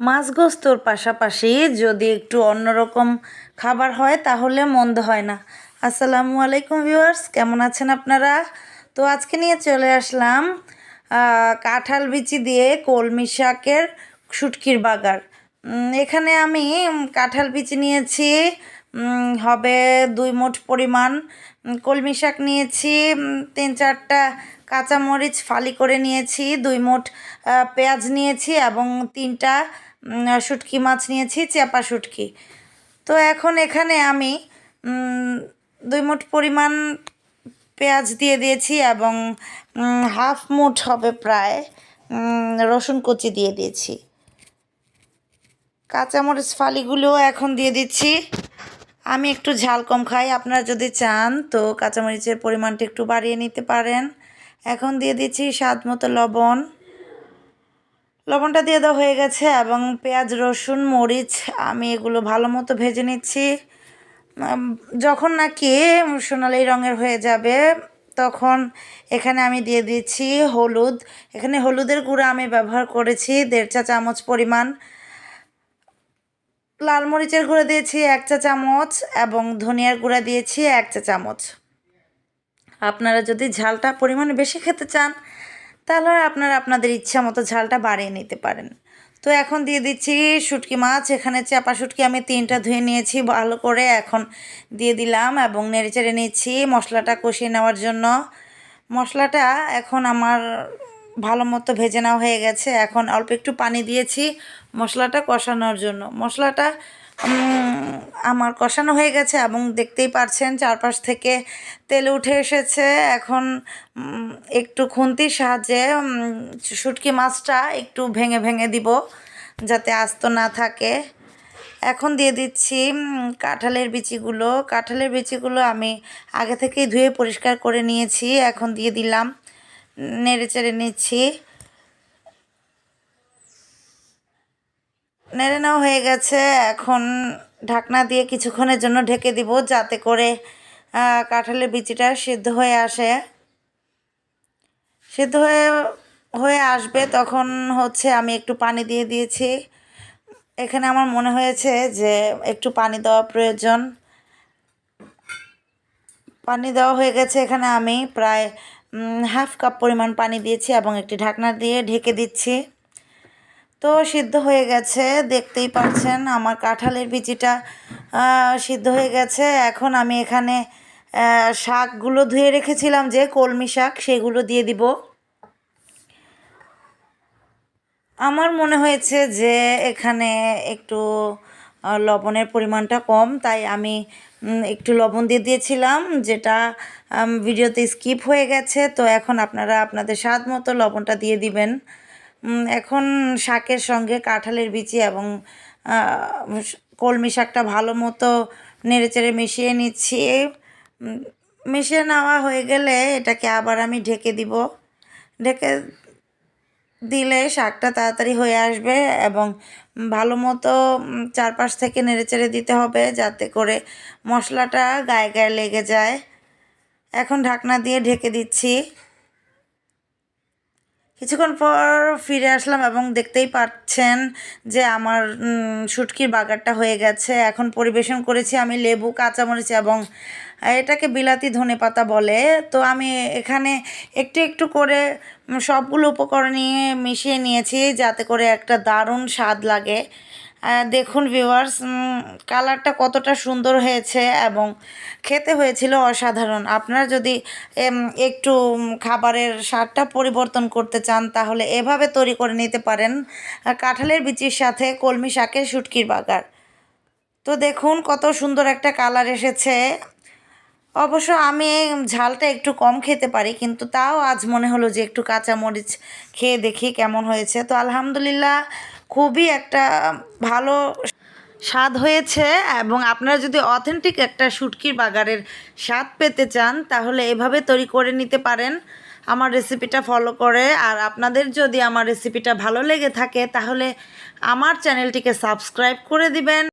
মাছ গোস্তর পাশাপাশি যদি একটু অন্যরকম খাবার হয় তাহলে মন্দ হয় না। আসসালামু আলাইকুম ভিউয়ার্স, কেমন আছেন আপনারা? তো আজকে নিয়ে চলে আসলাম কাঁঠাল বিচি দিয়ে কলমি শাকের শুটকির বাগার। এখানে আমি কাঁঠাল বিচি নিয়েছি হবে 2 মুঠ পরিমাণ, কলমি শাক নিয়েছি 3-4টা, কাঁচামরিচ ফালি করে নিয়েছি, 2 মুঠ পেঁয়াজ নিয়েছি এবং 3টা শুটকি মাছ নিয়েছি, চেপা শুটকি। তো এখন এখানে আমি 2 মুঠ পরিমাণ পেঁয়াজ দিয়ে দিয়েছি এবং হাফ মুঠ হবে প্রায় রসুন কুচি দিয়ে দিয়েছি। কাঁচামরিচ ফালিগুলোও এখন দিয়ে দিচ্ছি। আমি একটু ঝাল কম খাই, আপনারা যদি চান তো কাঁচামরিচের পরিমাণটা একটু বাড়িয়ে নিতে পারেন। এখন দিয়ে দিচ্ছি স্বাদ মতো লবণ। লবণটা দিয়ে দেওয়া হয়ে গেছে এবং পেঁয়াজ, রসুন, মরিচ আমি এগুলো ভালো মতো ভেজে নিচ্ছি। যখন নাকি সোনালি রঙের হয়ে যাবে তখন এখানে আমি দিয়ে দিচ্ছি হলুদ। এখানে হলুদের গুঁড়া আমি ব্যবহার করেছি 1.5 চা চামচ পরিমাণ। লাল মরিচের গুঁড়া দিয়েছি 1 চা চামচ এবং ধনিয়ার গুঁড়া দিয়েছি 1 চা চামচ। আপনারা যদি ঝালটা পরিমাণে বেশি খেতে চান তাহলে আপনারা আপনাদের ইচ্ছা মতো ঝালটা বাড়িয়ে নিতে পারেন। তো এখন দিয়ে দিচ্ছি শুটকি মাছ। এখানে চাপা শুটকি আমি 3টা ধুয়ে নিয়েছি ভালো করে, এখন দিয়ে দিলাম এবং নেড়েচেড়ে নিচ্ছি মশলাটা কষিয়ে নেওয়ার জন্য। মশলাটা এখন আমার ভালো মতো ভেজে নেওয়া হয়ে গেছে। এখন অল্প একটু পানি দিয়েছি মশলাটা কষানোর জন্য। মশলাটা আমার কষানো হয়ে গেছে এবং দেখতেই পাচ্ছেন চারপাশ থেকে তেল উঠে এসেছে। এখন একটু খুন্তির সাহায্যে শুটকি মাছটা একটু ভেঙে ভেঙে দিব যাতে আস্ত না থাকে। এখন দিয়ে দিচ্ছি কাঁঠালের বিচিগুলো। কাঁঠালের বিচিগুলো আমি আগে থেকেই ধুয়ে পরিষ্কার করে নিয়েছি, এখন দিয়ে দিলাম, নেড়েচেড়ে নিচ্ছি। নেড়ে নেওয়া হয়ে গেছে, এখন ঢাকনা দিয়ে কিছুক্ষণের জন্য ঢেকে দিব যাতে করে কাঁঠালের বিচিটা সিদ্ধ হয়ে আসে। সিদ্ধ হয়ে হয়ে আসবে তখন হচ্ছে আমি একটু পানি দিয়ে দিয়েছি। এখানে আমার মনে হয়েছে যে একটু পানি দেওয়া প্রয়োজন। পানি দেওয়া হয়ে গেছে, এখানে আমি প্রায় হাফ কাপ পরিমাণ পানি দিয়েছি এবং একটি ঢাকনা দিয়ে ঢেকে দিচ্ছি। তো সিদ্ধ হয়ে গেছে, দেখতেই পাচ্ছেন আমার কাঁঠালের বিচিটা সিদ্ধ হয়ে গেছে। এখন আমি এখানে শাকগুলো ধুয়ে রেখেছিলাম যে কলমি শাক, সেগুলো দিয়ে দিব। আমার মনে হয়েছে যে এখানে একটু লবণের পরিমাণটা কম, তাই আমি একটু লবণ দিয়ে দিয়েছিলাম, যেটা ভিডিওতে স্কিপ হয়ে গেছে। তো এখন আপনারা আপনাদের স্বাদ মতো লবণটা দিয়ে দিবেন। এখন শাকের সঙ্গে কাঁঠালের বিচি এবং কলমি শাকটা ভালো মতো নেড়েচেড়ে মিশিয়ে নিচ্ছি। মিশিয়ে নেওয়া হয়ে গেলে এটাকে আবার আমি ঢেকে দিব। ঢেকে দিলে শাকটা তাড়াতাড়ি হয়ে আসবে এবং ভালো মতো চারপাশ থেকে নেড়েচেড়ে দিতে হবে যাতে করে মশলাটা গায়ে গায়ে লেগে যায়। এখন ঢাকনা দিয়ে ঢেকে দিচ্ছি। কিছুক্ষণ পর ফিরে আসলাম এবং দেখতেই পাচ্ছেন যে আমার শুটকির বাগারটা হয়ে গেছে। এখন পরিবেশন করেছি আমি লেবু, কাঁচামরিচ এবং এটাকে বিলাতি ধনেপাতা বলে। তো আমি এখানে একটু একটু করে সবগুলো উপকরণ নিয়ে মিশিয়ে নিয়েছি যাতে করে একটা দারুণ স্বাদ লাগে। দেখুন ভিউয়ার্স, কালারটা কতটা সুন্দর হয়েছে এবং খেতে হয়েছিল অসাধারণ। আপনারা যদি একটু খাবারের স্বাদটা পরিবর্তন করতে চান তাহলে এভাবে তৈরি করে নিতে পারেন কাঁঠালের বিচির সাথে কলমি শাকের শুটকির বাগার। তো দেখুন কত সুন্দর একটা কালার এসেছে। অবশ্য আমি ঝালটা একটু কম খেতে পারি, কিন্তু তাও আজ মনে হলো যে একটু কাঁচামরিচ খেয়ে দেখি কেমন হয়েছে। তো আলহামদুলিল্লাহ, খুবই একটা ভালো স্বাদ হয়েছে। এবং আপনারা যদি অথেন্টিক একটা শুটকির বাগারের স্বাদ পেতে চান তাহলে এভাবে তৈরি করে নিতে পারেন আমার রেসিপিটা ফলো করে। আর আপনাদের যদি আমার রেসিপিটা ভালো লেগে থাকে তাহলে আমার চ্যানেলটিকে সাবস্ক্রাইব করে দিবেন।